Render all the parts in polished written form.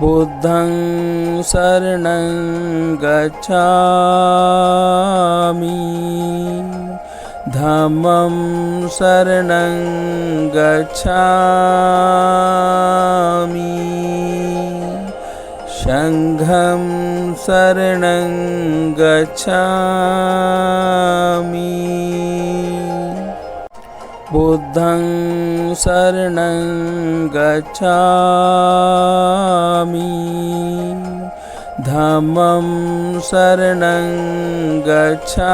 बुद्धं शरणं गच्छामि धम्मं शरणं गच्छामि संघं शरणं गच्छामि बुद्धं शरणं गच्छामि धम्मं शरणं गच्छामि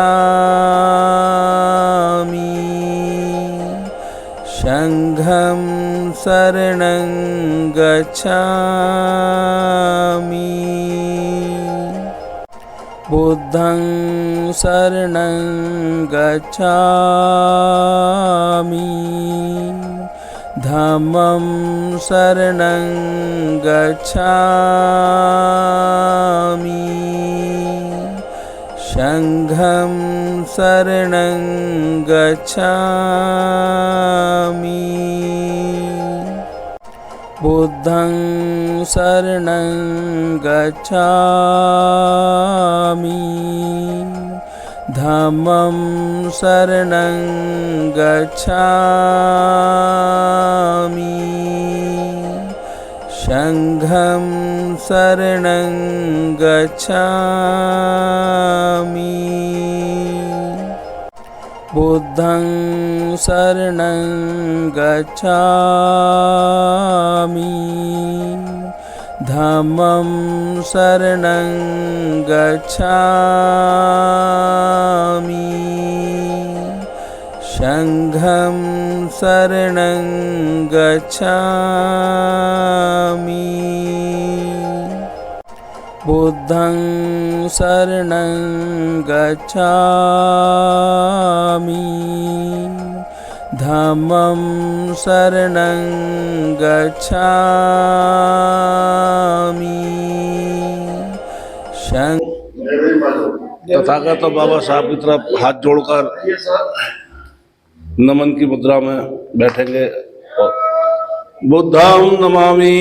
संघं शरणं गच्छामि बुद्धं शरणं गच्छामि धम्मं शरणं गच्छामि संघं शरणं गच्छामि बुद्धं शरणं गच्छामि धम्मं शरणं गच्छामि संघं शरणं गच्छामि बुद्धं शरणं गच्छामि धम्मं शरणं गच्छामि संघं शरणं गच्छामि बुद्धं शरणं गच्छामि धम्मं शरणं गच्छामि तथागत बाबा साहब की तरफ हाथ जोड़कर नमन की मुद्रा में बैठेंगे। बुद्धं नमामि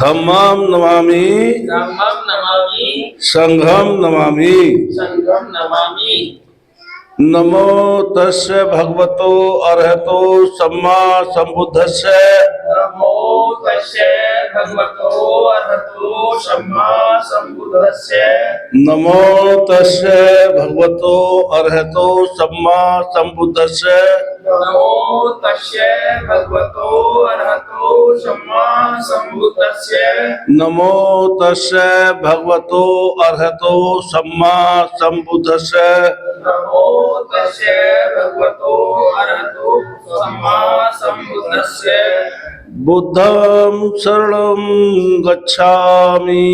धम्मं नमामि संघं नमामि। नमो तस्य भगवतो अरहतो सम्मा संबुद्धस्य। नमो तस्य भगवतो अरहतो सम्मा संबुद्धस्य। नमो तस्य भगवतो अरहतो सम्मा संबुद्धस्य। नमो तस्य भगवतो अरहतो सम्मा संबुद्धस्य। नमो तस्य भगवतो अरहतो सम्मा संबुद्धस्य। नमो तस्य भगवतो अरहतो सम्मा संबुद्धस्य। बुद्धं शरणं गच्छामि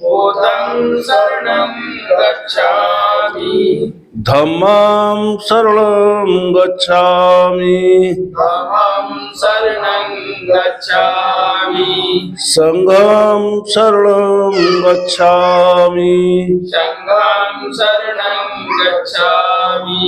बुद्धं शरणं गच्छामि धम्मं शरणं गच्छामि धम्मं शरणं गच्छामि संघं शरणं गच्छामि संघं शरणं गच्छामि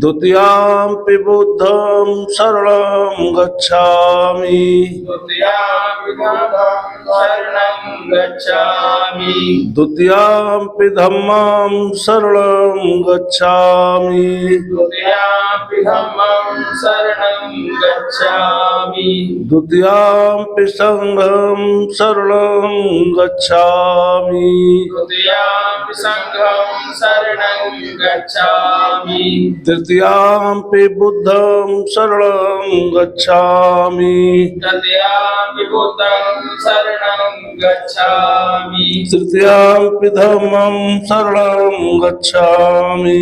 द्वितीयाम्पि बुद्धं शरणं गच्छामि द्वितीयाम्पि धम्मं शरणं गच्छामि द्वितीयाम्पि धम्मं शरणं गच्छामि द्वितीयाम्पि धम्मं शरणं गच्छामि द्वितीयाम्पि संघं शरणं गच्छामि द्वितीयाम्पि संघं शरणं गच्छामि तृतीयाम्पि बुद्धं शरणं गच्छामि तृतीयाम्पि बुद्धं शरणं गच्छामि तृतीयाम्पि धम्मं शरणं गच्छामि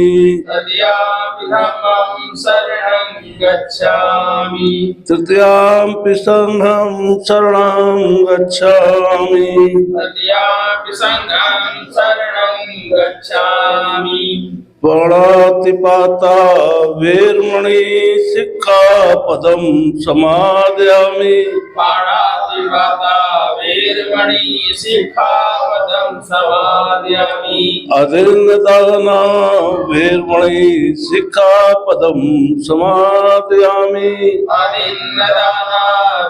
तृतीयाम्पि धम्मं शरणं गच्छामि तृतीयाम्पि संघं शरणं गच्छामि तृतीयाम्पि संघं शरणं गच्छामि प्राणातिपाता वेरमणि सिक्खापदं समादयामि पाणातिपाता वेरमणि वीरमणि सिक्खापदं समादयामि अदिन्नदाना वीरमणि सिक्खापदं समादयामि अनिन्नदाना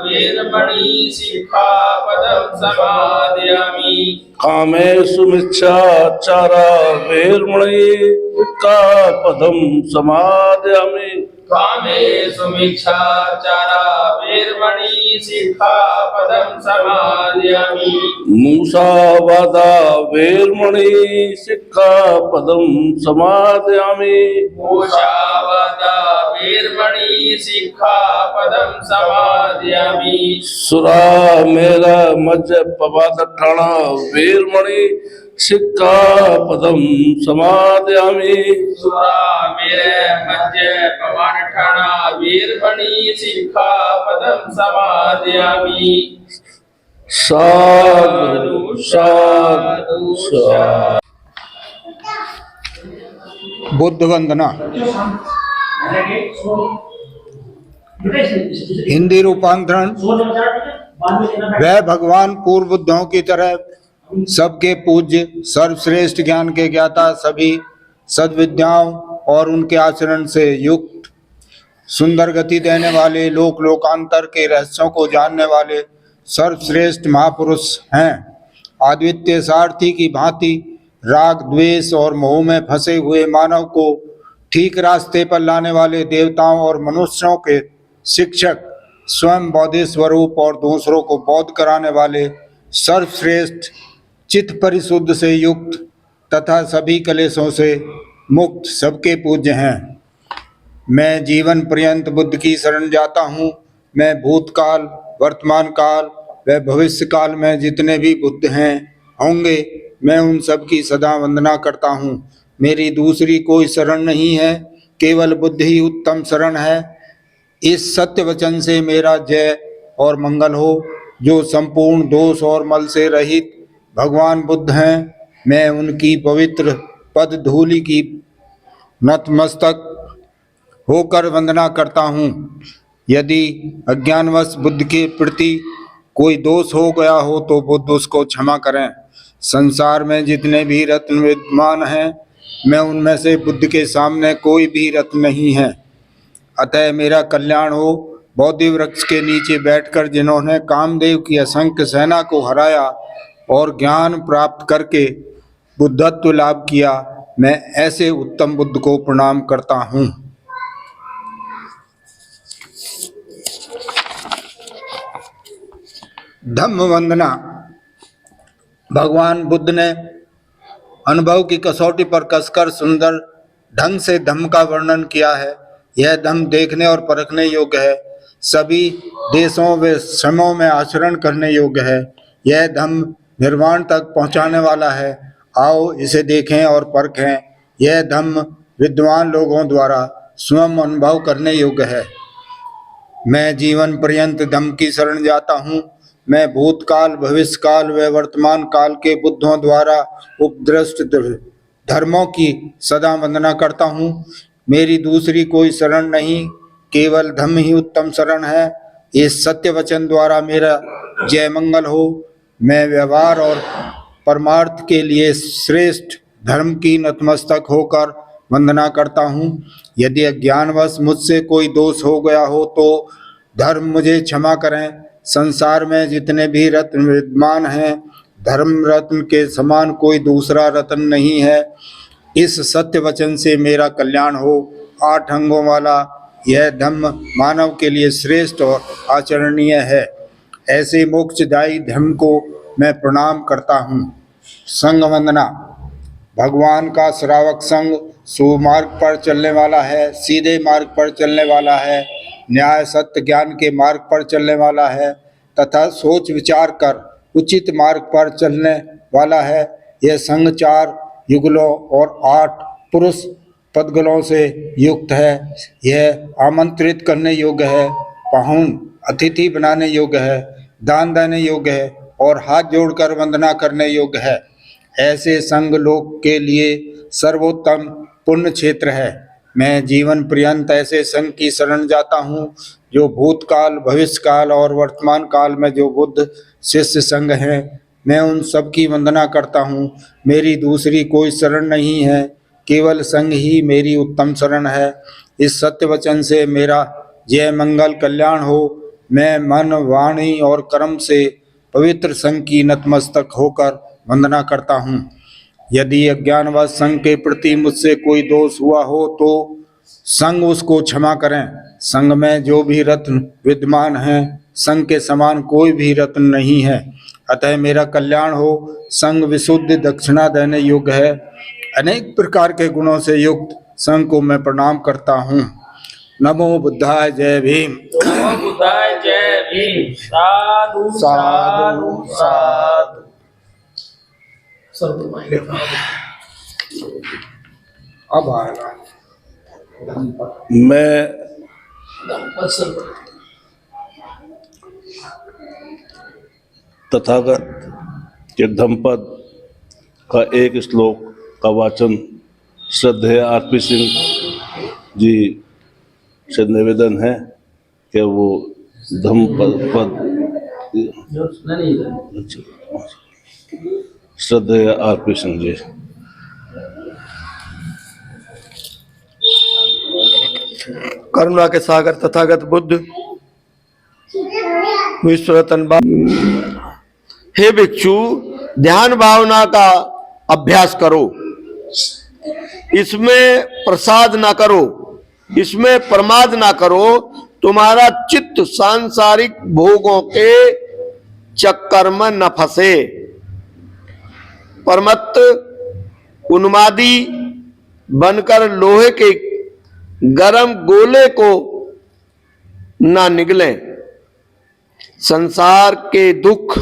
वीरमणि सिक्खापदं समादयामि कामेषु मिच्छाचारा वीरमणि सिक्खापदं समादयामि कामेषु मिच्छाचारा वीरमणि सिक्खापदं समादयामि मूसावादा वीरमणि सिक्खापदं समादयामि मूषावादा वीरमणि सिक्खापदं समादयामि सुरा मेरा मज्ज पवादठाणा वीरमणि सिक्खापदं समादयामि सुरा मेरे मध्य पवन ठाणा वीरमणि सिक्खापदं समादयामि साधु साधु साधु। बुद्ध वंदना। हिंदी रूपांतरण। वह भगवान पूर्व बुद्धों की तरह सबके पूज्य, सर्वश्रेष्ठ ज्ञान के ज्ञाता, सभी सद्विद्याओं और उनके आचरण से युक्त, सुंदर गति देने वाले, लोक लोकांतर के रहस्यों को जानने वाले सर्वश्रेष्ठ महापुरुष हैं। अद्वितीय सारथी की भांति राग, द्वेष और मोह में फंसे हुए मानव को ठीक रास्ते पर लाने वाले देवताओं और मनुष्यों के शिक्षक, स्वयं बौद्धि स्वरूप और दूसरों को बौद्ध कराने वाले सर्वश्रेष्ठ, चित्त परिशुद्ध से युक्त तथा सभी कलेशों से मुक्त, सबके पूज्य हैं। मैं जीवन पर्यंत बुद्ध की शरण जाता हूँ। मैं भूतकाल, वर्तमान काल व भविष्य काल में जितने भी बुद्ध हैं होंगे, मैं उन सब की सदा वंदना करता हूँ। मेरी दूसरी कोई शरण नहीं है, केवल बुद्ध ही उत्तम शरण है। इस सत्य वचन से मेरा जय और मंगल हो। जो संपूर्ण दोष और मल से रहित भगवान बुद्ध हैं, मैं उनकी पवित्र पद धूलि की नतमस्तक होकर वंदना करता हूँ। यदि अज्ञानवश बुद्ध के प्रति कोई दोष हो गया हो तो बुद्ध उसको क्षमा करें। संसार में जितने भी रत्न विद्यमान हैं, मैं उनमें से बुद्ध के सामने कोई भी रत्न नहीं है। अतः मेरा कल्याण हो। बोधि वृक्ष के नीचे बैठकर जिन्होंने कामदेव की असंख्य सेना को हराया और ज्ञान प्राप्त करके बुद्धत्व लाभ किया, मैं ऐसे उत्तम बुद्ध को प्रणाम करता हूँ। धम्म वंदना। भगवान बुद्ध ने अनुभव की कसौटी पर कसकर सुंदर ढंग से धम्म का वर्णन किया है। यह धम्म देखने और परखने योग्य है, सभी देशों व श्रमों में आचरण करने योग्य है। यह धम्म निर्वाण तक पहुंचाने वाला है। आओ इसे देखें और परखें। यह धम्म विद्वान लोगों द्वारा स्वयं अनुभव करने योग्य है। मैं जीवन पर्यंत धम्म की शरण जाता हूँ। मैं भूतकाल, भविष्य काल व वर्तमान काल के बुद्धों द्वारा उपदृष्ट धर्मों की सदा वंदना करता हूँ। मेरी दूसरी कोई शरण नहीं, केवल धम्म ही उत्तम शरण है। इस सत्य वचन द्वारा मेरा जय मंगल हो। मैं व्यवहार और परमार्थ के लिए श्रेष्ठ धर्म की नतमस्तक होकर वंदना करता हूँ। यदि अज्ञानवश मुझसे कोई दोष हो गया हो तो धर्म मुझे क्षमा करें। संसार में जितने भी रत्न विद्यमान हैं, धर्म रत्न के समान कोई दूसरा रत्न नहीं है। इस सत्य वचन से मेरा कल्याण हो। 8 अंगों वाला यह धम्म मानव के लिए श्रेष्ठ और आचरणीय है। ऐसे मोक्षदायी धर्म को मैं प्रणाम करता हूँ। संघ वंदना। भगवान का श्रावक संघ सुमार्ग पर चलने वाला है, सीधे मार्ग पर चलने वाला है, न्याय सत्य ज्ञान के मार्ग पर चलने वाला है तथा सोच विचार कर उचित मार्ग पर चलने वाला है। यह संघ 4 युगलों और 8 पुरुष पदगलों से युक्त है। यह आमंत्रित करने योग्य है, पाहुन अतिथि बनाने योग्य है, दान देने योग्य है और हाथ जोड़कर वंदना करने योग्य है। ऐसे संघ लोक के लिए सर्वोत्तम पुण्य क्षेत्र है। मैं जीवन पर्यंत ऐसे संघ की शरण जाता हूँ जो भूतकाल, भविष्यकाल और वर्तमान काल में जो बुद्ध शिष्य संघ हैं, मैं उन सब की वंदना करता हूँ। मेरी दूसरी कोई शरण नहीं है, केवल संघ ही मेरी उत्तम शरण है। इस सत्य वचन से मेरा जय मंगल कल्याण हो। मैं मन, वाणी और कर्म से पवित्र संघ की नतमस्तक होकर वंदना करता हूँ। यदि अज्ञानवश संघ के प्रति मुझसे कोई दोष हुआ हो तो संघ उसको क्षमा करें। संघ में जो भी रत्न विद्यमान हैं, संघ के समान कोई भी रत्न नहीं है। अतः मेरा कल्याण हो। संघ विशुद्ध दक्षिणा देने योग्य है। अनेक प्रकार के गुणों से युक्त संघ को मैं प्रणाम करता हूँ। नमो बुद्धाय जय भीम। नमो बुद्धाय जय भीम। साधु साधु साधु। अब आएगा मैं तथागत के धम्मपद का एक श्लोक का वाचन श्रद्धेय आरपी सिंह जी से निवेदन है कि वो धम्मपद श्रद्धेय आरपी सिंह जी। करुणा के सागर तथागत बुद्ध विश्वरतन हे भिक्षु, ध्यान भावना का अभ्यास करो। इसमें प्रसाद ना करो, इसमें प्रमाद ना करो। तुम्हारा चित्त सांसारिक भोगों के चक्कर में न फंसे। परमत्त उन्मादी बनकर लोहे के गरम गोले को ना निगले। संसार के दुख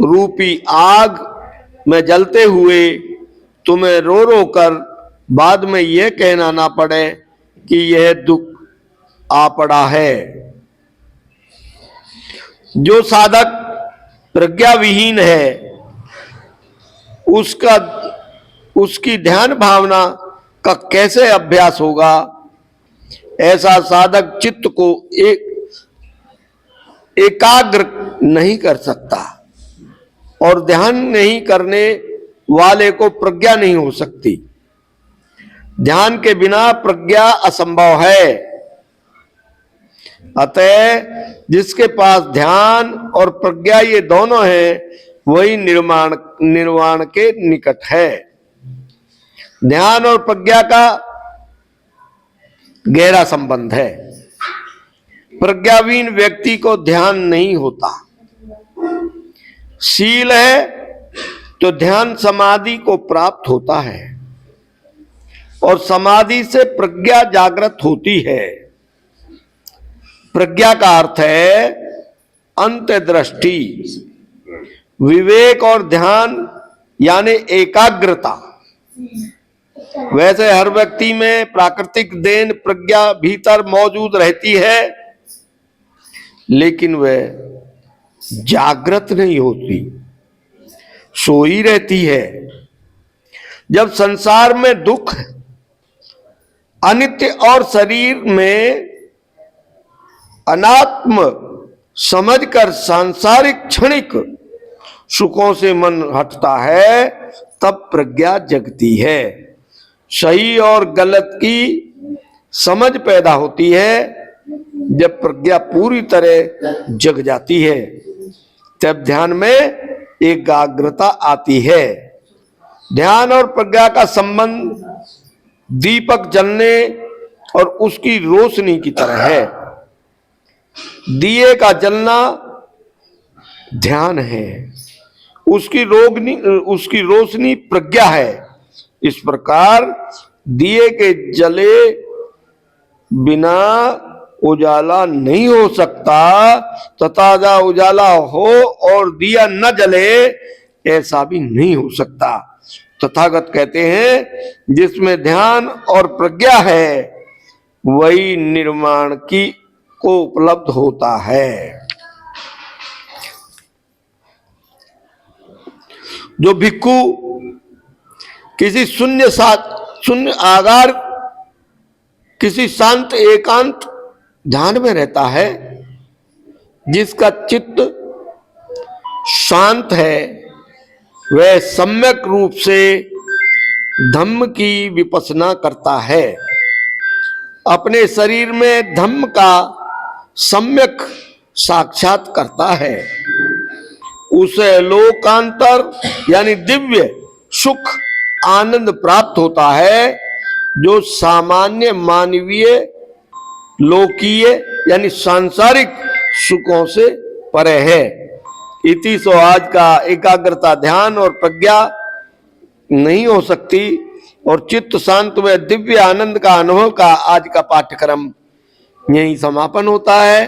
रूपी आग में जलते हुए तुम्हें रो रो कर बाद में यह कहना ना पड़े कि यह दुख आ पड़ा है। जो साधक प्रज्ञा विहीन है उसकी ध्यान भावना का कैसे अभ्यास होगा। ऐसा साधक चित्त को एकाग्र नहीं कर सकता और ध्यान नहीं करने वाले को प्रज्ञा नहीं हो सकती। ध्यान के बिना प्रज्ञा असंभव है। अतः जिसके पास ध्यान और प्रज्ञा ये दोनों हैं, वही निर्वाण के निकट है। ध्यान और प्रज्ञा का गहरा संबंध है। प्रज्ञाहीन व्यक्ति को ध्यान नहीं होता। शील है तो ध्यान समाधि को प्राप्त होता है और समाधि से प्रज्ञा जागृत होती है। प्रज्ञा का अर्थ है अंतर्दृष्टि, विवेक और ध्यान यानी एकाग्रता। वैसे हर व्यक्ति में प्राकृतिक देन प्रज्ञा भीतर मौजूद रहती है, लेकिन वह जागृत नहीं होती, सोई रहती है। जब संसार में दुख, अनित्य और शरीर में अनात्म समझकर सांसारिक क्षणिक सुखों से मन हटता है, तब प्रज्ञा जगती है। सही और गलत की समझ पैदा होती है। जब प्रज्ञा पूरी तरह जग जाती है, तब ध्यान में एकाग्रता आती है। ध्यान और प्रज्ञा का संबंध दीपक जलने और उसकी रोशनी की तरह है। दिए का जलना ध्यान है, उसकी रोशनी प्रज्ञा है। इस प्रकार दिए के जले बिना उजाला नहीं हो सकता, तथा जब उजाला हो और दिया न जले ऐसा भी नहीं हो सकता। तथागत कहते हैं जिसमें ध्यान और प्रज्ञा है वही निर्वाण को उपलब्ध होता है। जो भिक्षु किसी शून्य आगार किसी शांत एकांत ध्यान में रहता है, जिसका चित्त शांत है, वह सम्यक रूप से धम्म की विपස්සना करता है। अपने शरीर में धम्म का सम्यक साक्षात करता है। उसे लोकांतर यानी दिव्य सुख आनंद प्राप्त होता है, जो सामान्य मानवीय लोकीय यानी सांसारिक सुखों से परे है। इति सो आज का एकाग्रता ध्यान और प्रज्ञा नहीं हो सकती और चित्त शांत व दिव्य आनंद का अनुभव का आज का पाठ्यक्रम यही समापन होता है।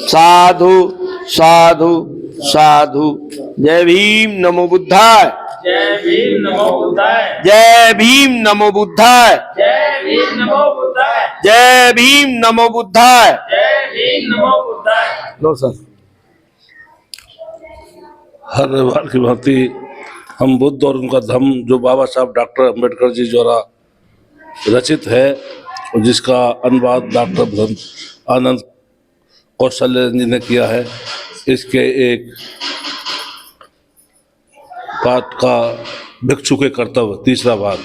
साधु साधु साधु। जय भीम नमो बुद्धाय। जय भीम नमो बुद्धाय। जय भीम नमो बुद्धाय। जय भीम नमो बुद्धाय। जय भीम नमो बुद्धाय। जय भीम नमो बुद्धाय। लो सर। हर रविवार की भांति हम बुद्ध और उनका धम्म, जो बाबा साहब डॉक्टर अंबेडकर जी द्वारा रचित है और जिसका अनुवाद डॉक्टर आनंद कौशल्य जी ने किया है, इसके एक पाठ का भिक्षु के कर्तव्य तीसरा भाग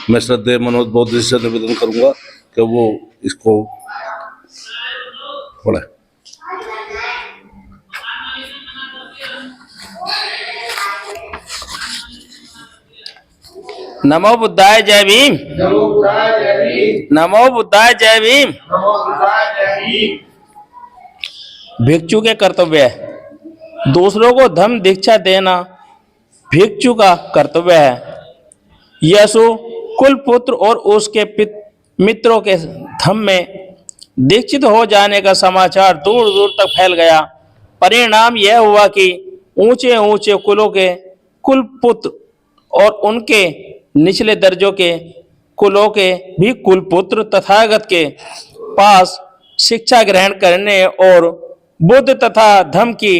मैं श्रद्धेय मनोज बौद्ध से निवेदन करूंगा कि वो इसको पढ़े। नमो बुद्धाय जय भीम। नमो बुद्धाय जय भीम। नमो बुद्धाय जय भीम। नमो बुद्धाय जय भीम। भिक्षु के कर्तव्य है। दूसरों को धम्म दीक्षा देना भिक्षु का कर्तव्य है। यशु कुल पुत्र और उसके मित्रों के धम्म में दीक्षित हो जाने का समाचार दूर दूर तक फैल गया। परिणाम यह हुआ कि ऊंचे ऊंचे कुलों के कुल पुत्र और उनके निचले दर्जों के कुलों के भी कुल पुत्र तथागत के पास शिक्षा ग्रहण करने और बुद्ध तथा धम्म की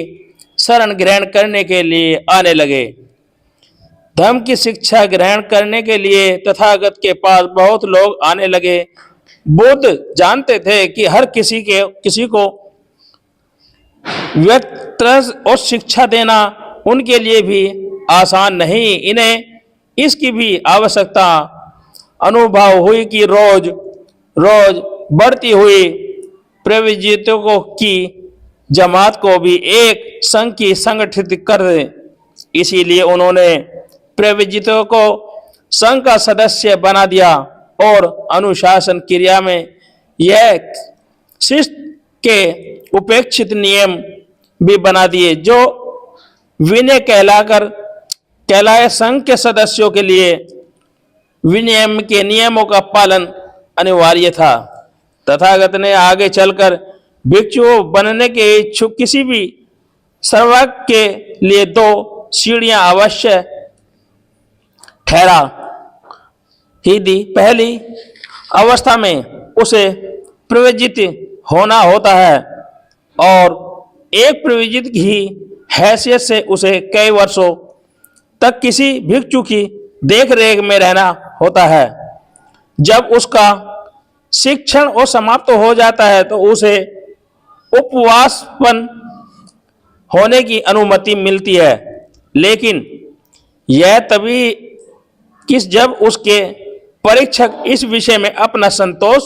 शरण ग्रहण करने के लिए आने लगे। धम्म की शिक्षा ग्रहण करने के लिए तथागत के पास बहुत लोग आने लगे। बुद्ध जानते थे कि हर किसी को व्यक्त और शिक्षा देना उनके लिए भी आसान नहीं। इन्हें इसकी भी आवश्यकता अनुभव हुई कि रोज रोज बढ़ती हुई प्रविजितों की जमात को भी एक संघ की संगठित कर दे। इसीलिए उन्होंने प्रविजितों को संघ का सदस्य बना दिया और अनुशासन क्रिया में यह शिष्ट के उपेक्षित नियम भी बना दिए, जो विनय कहलाए। संघ के सदस्यों के लिए विनियम के नियमों का पालन अनिवार्य था। तथागत ने आगे चलकर भिक्षु बनने के इच्छुक किसी भी सर्वक के लिए 2 सीढ़ियां अवश्य ठहरा ही दी। पहली अवस्था में उसे प्रविजित होना होता है और एक प्रविजित की हैसियत से उसे कई वर्षों तक किसी भिक्षु की देख रेख में रहना होता है। जब उसका शिक्षण और समाप्त हो जाता है तो उसे उपवासपन होने की अनुमति मिलती है, लेकिन यह तभी जब उसके परीक्षक इस विषय में अपना संतोष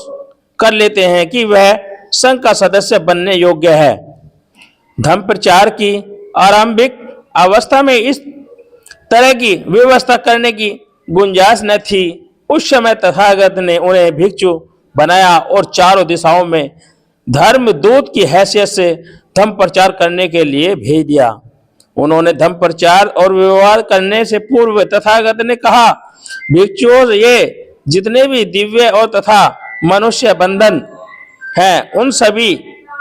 कर लेते हैं कि वह संघ का सदस्य बनने योग्य है। धम्म प्रचार की आरंभिक अवस्था में इस तरह की व्यवस्था करने की गुंजाइश न थी। उस समय तथागत ने उन्हें भिक्षु बनाया और चारों दिशाओं में धर्म दूत की हैसियत से धम्म प्रचार करने के लिए भेज दिया। उन्होंने धम्म प्रचार और व्यवहार करने से पूर्व तथागत ने कहा, भिक्षुओं, ये जितने भी दिव्य और तथा मनुष्य बंधन हैं, उन सभी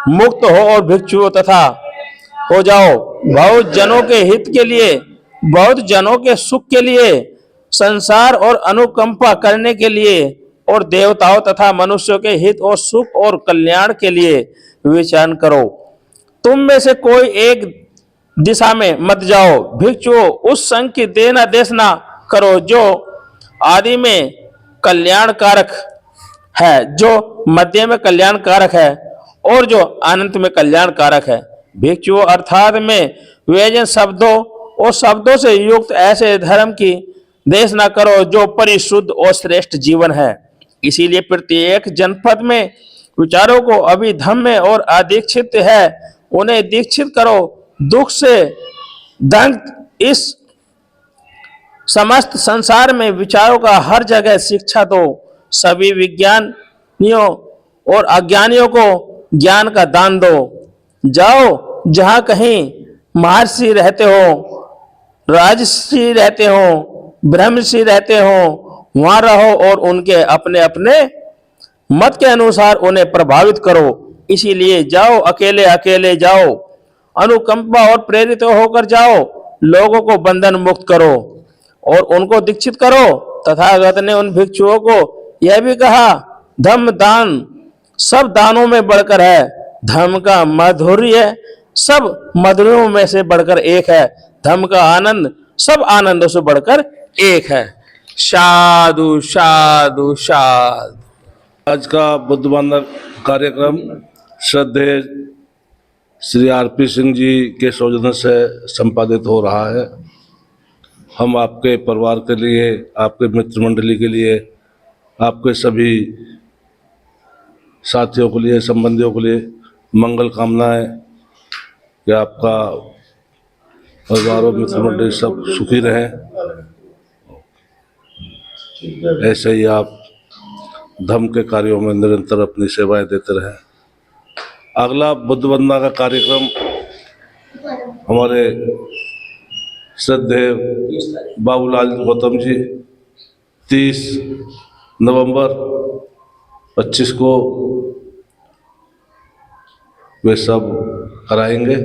मुक्त हो और भिक्षुओं तथा हो जाओ। बहुत जनों के हित के लिए, बहुत जनों के सुख के लिए, संसार और अनुकंपा करने के लिए और देवताओं तथा मनुष्यों के हित और सुख और कल्याण के लिए विचार करो। तुम में से कोई एक दिशा में मत जाओ। भिक्षुओं, उस संघ की देना देश ना करो जो आदि में कल्याणकारक है जो मध्य में कल्याण कारक है और जो अनंत में कल्याण कारक है। भिक्षुओं अर्थात में व्यंजन शब्दों और शब्दों से युक्त ऐसे धर्म की देश न करो जो परिशुद्ध और श्रेष्ठ जीवन है। इसीलिए प्रत्येक जनपद में विचारों को अभी धम्म में और अदीक्षित है उन्हें दीक्षित करो। दुख से दंग इस समस्त संसार में विचारों का हर जगह शिक्षा दो। सभी विज्ञानियों और अज्ञानियों को ज्ञान का दान दो। जाओ जहां कहीं महर्षि रहते हो, राजर्षि रहते हो, ब्रह्मर्षि रहते हो, वहां रहो और उनके अपने अपने मत के अनुसार उन्हें प्रभावित करो। इसीलिए जाओ, अकेले अकेले जाओ, अनुकंपा और प्रेरित होकर जाओ, लोगों को बंधन मुक्त करो और उनको दीक्षित करो। तथागत ने उन भिक्षुओं को यह भी कहा, धम्म दान सब दानों में बढ़कर है, धम्म का माधुर्य सब मधुरों में से बढ़कर एक है, धम्म का आनंद सब आनंदों से बढ़कर एक है। साधु साधु साधु। आज का बुद्ध वंदन कार्यक्रम श्रद्धेय श्री आरपी सिंह जी के सौजन्य से संपादित हो रहा है। हम आपके परिवार के लिए, आपके मित्र मंडली के लिए, आपके सभी साथियों के लिए, संबंधियों के लिए मंगल कामनाएं कि आपका परिवार और मित्र मंडली सब सुखी रहें। ऐसे ही आप धर्म के कार्यों में निरंतर अपनी सेवाएं देते रहें। अगला बुद्ध वंदना का कार्यक्रम हमारे श्रद्धेय बाबूलाल गौतम जी 30 नवंबर 25 को वे सब कराएंगे।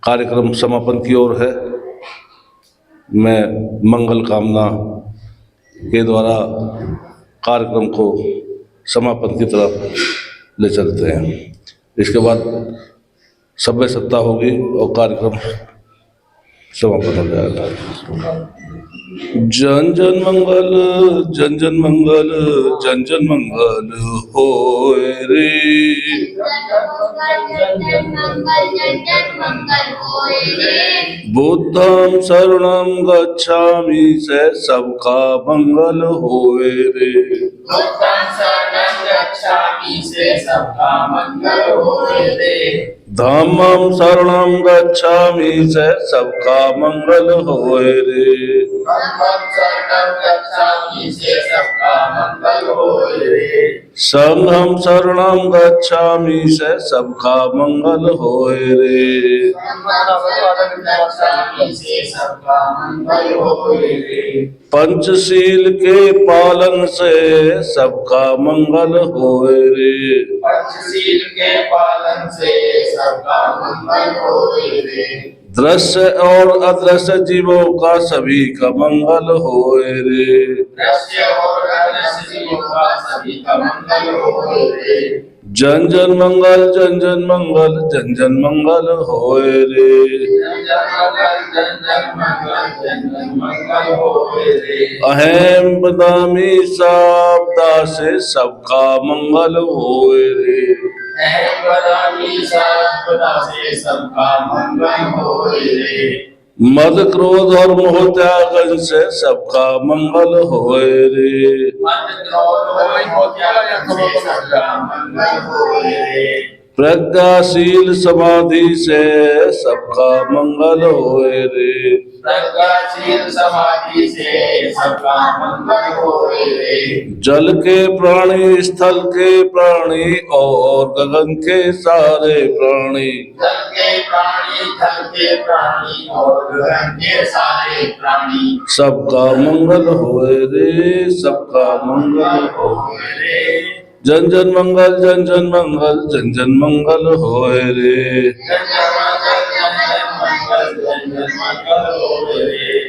कार्यक्रम समापन की ओर है। मैं मंगल कामना के द्वारा कार्यक्रम को समापन की तरफ ले चलते हैं। इसके बाद सभ्य सत्ता होगी और कार्यक्रम समापन हो जाएगा। जन जन मंगल, जन जन मंगल, जन जन मंगल होए रे। बुद्धं शरणं गच्छामि से सबका मंगल होए रे। धम्मं शरणं गच्छामि से सबका मंगल होए रे। संघं शरणं गच्छामि से सबका मंगल होए रे। पंचशील के पालन से सबका मंगल होए रे। पंचशील के पालन से सबका मंगल होए रे। दृश्य और अदृश्य जीवों का सभी का मंगल होए रे। दृश्य और अदृश्य जीवों का सभी का मंगल होए रे। जन जन मंगल, जन जन मंगल, जन जन मंगल होए रे। जन जन मंगल, जन जन मंगल, जन जन मंगल होए रे। अहम बदामी शब्दा से सबका मंगल होए रे। अहम बदामी शब्दा से सबका मंगल होए रे। मद क्रोध और मोह त्याग से सबका मंगल होए रे। मद क्रोध और मोह त्याग से सबका मंगल होए रे। प्रज्ञाशील समाधि से सबका मंगल होए रे। प्रज्ञाशील समाधि से सबका मंगल होए रे। जल के प्राणी, स्थल के प्राणी और गगन के सारे प्राणी, जल के प्राणी, थल के प्राणी और गगन के सारे प्राणी, सबका मंगल होए रे, सबका मंगल होए रे। जन जन मंगल, जन जन मंगल, जन जन मंगल होए रे। जन जन मंगल, जन जन मंगल, जन जन मंगल होए रे।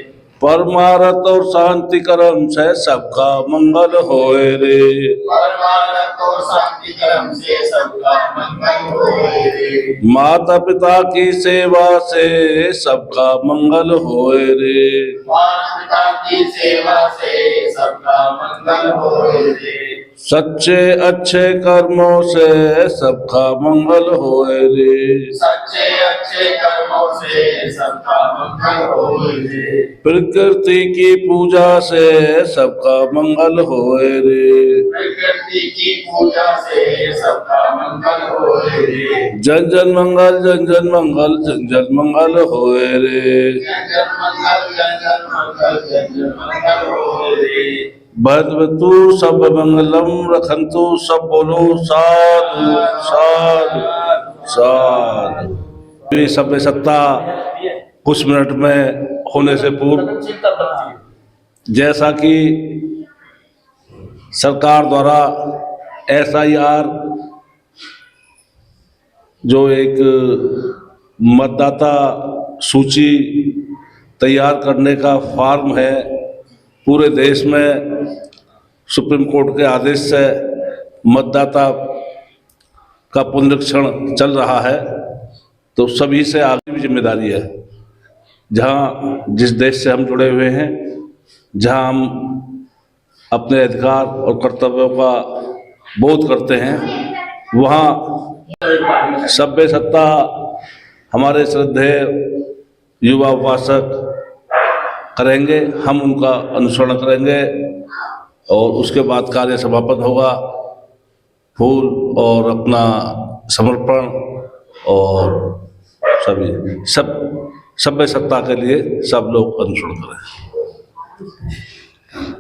परमारथ और शांति कर्म से सबका मंगल होए रे। परमारथ और शांति कर्म से सबका मंगल होए रे। माता पिता की सेवा से सबका मंगल होए रे। माता पिता की सेवा से सबका मंगल होए रे। सच्चे अच्छे कर्मों से सबका मंगल होए रे। सच्चे अच्छे कर्मों से सबका मंगल होए रे। प्रकृति की पूजा से सबका मंगल होए रे। प्रकृति की पूजा से सबका मंगल होए रे। जन जन मंगल जन जन मंगल जन जन मंगल होए रे। जन जन मंगल जन जन मंगल जन जन मंगल होए रे। भद्रतु सब मंगलम रखंतु सब बोलो साधु साधु साधु। ये सब में सत्ता कुछ मिनट में होने से पूर्व जैसा कि सरकार द्वारा SIR जो एक मतदाता सूची तैयार करने का फॉर्म है, पूरे देश में सुप्रीम कोर्ट के आदेश से मतदाता का पुनरीक्षण चल रहा है। तो सभी से आगे भी जिम्मेदारी है, जहाँ जिस देश से हम जुड़े हुए हैं, जहाँ हम अपने अधिकार और कर्तव्यों का बोध करते हैं, वहाँ सभ्य सत्ता हमारे श्रद्धेय युवा उपासक करेंगे, हम उनका अनुसरण करेंगे और उसके बाद कार्य समापन होगा। फूल और अपना समर्पण और सभ्य सत्ता के लिए सब लोग अनुसरण करें।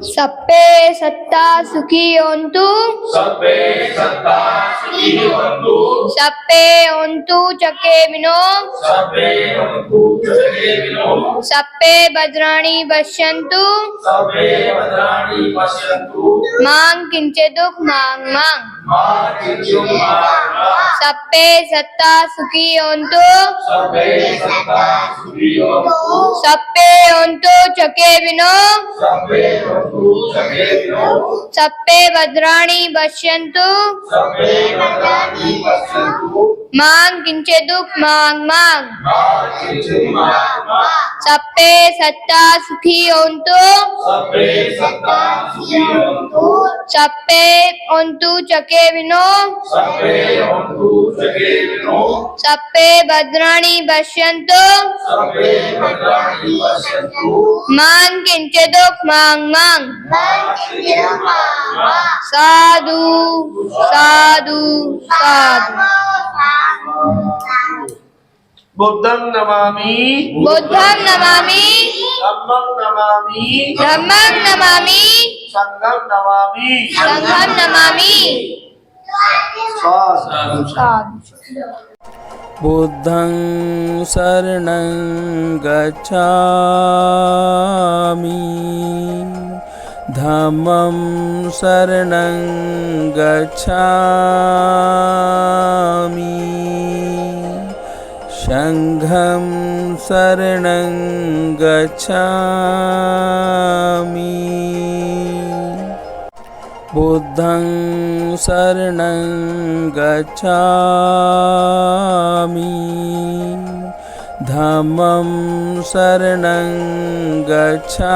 सप्पे सत्ता सुखी होन्तु सभ्य सत्ता सुखी होन्तु। सप्पे होन्तु चके विनो सभ्य होन्तु चके विनो। सप्पे भद्राणि पश्यन्तु सभ्य भद्राणि पश्यन्तु। मां किंचिदुक मां मां। मां किंचिदुक मां मां। सप्पे सत्ता सुखी होन्तु सभ्य सत्ता सुखी होन्तु। सप्पे होन्तु चके विनो सभ्य होन्तु चके विनो। सप्पे भद्राणि पश्यन्तु सभ्य भद्राणि पश्यन्तु। मां किंचिदुक मां मां। मां किंचिदुक मां मां। सप्पे सत्ता सुखी होन्तु सभ्य सत्ता सुखी होन्तु। सप्पे होन्तु चके विनो सभ्य होन्तु चके विनो। सप्पे भद्राणि पश्यन्तु सभ्य भद्राणि पश्यन्तु। मां किंचिदुक मां मां। मां किंचिदुक मां मां। साधु साधु साधु। बुद्धं नमामि बुद्धं नमामि धम्मं नमामि धम्मं नमामि संघं नमामि संघं नमामि। साधु साधु। बुद्धं शरणं गच्छामि धम्मं शरणं गच्छामि संघं शरणं गच्छामि। बुद्धं शरणं गच्छामि धम्मं शरणं गच्छामि